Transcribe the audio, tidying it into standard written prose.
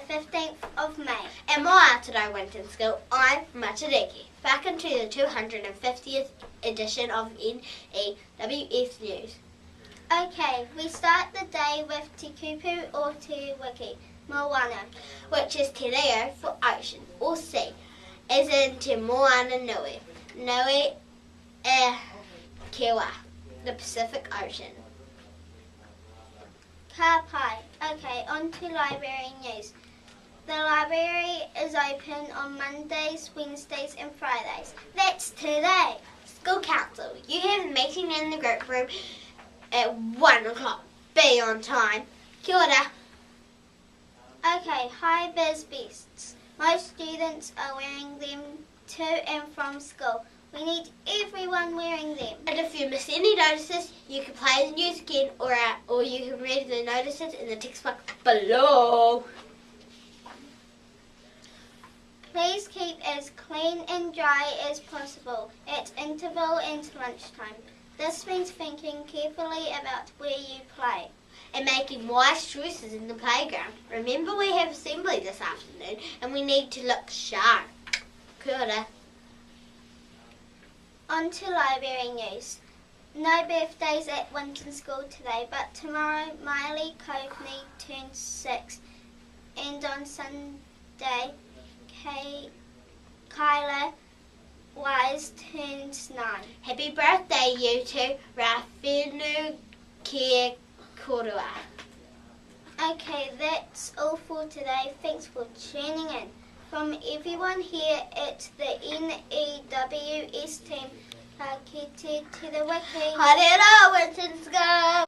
the 15th of May. And Moana today, Winton School. I'm Matariki. Back into the 250th edition of N.E.W.S news. Okay, we start the day with Te Kupu or Te Wiki, Moana, which is Te Reo for ocean or sea, as in Te Moana-nue-a-Ke, the Pacific Ocean. Ka pai. Okay, on to library news. The library is open on Mondays, Wednesdays and Fridays. That's today. School council, you have a meeting in the group room at 1 o'clock. Be on time. Kia ora. Okay, high vis vests. Most students are wearing them to and from school. We need everyone wearing them. And if you miss any notices, you can play the news again or you can read the notices in the text box below. Please keep as clean and dry as possible at interval and lunchtime. This means thinking carefully about where you play. And making wise choices in the playground. Remember, we have assembly this afternoon and we need to look sharp. Kia ora. On to library news. No birthdays at Winton School today, but tomorrow Miley Coveney turns 6 and on Sunday Kyla Wise turns 9. Happy birthday, you two. Moana-nue-a-Ke korua. Okay, that's all for today. Thanks for tuning in. From everyone here at the N.E.W.S team, ka kite te the wiki. Haere rā, Winton School.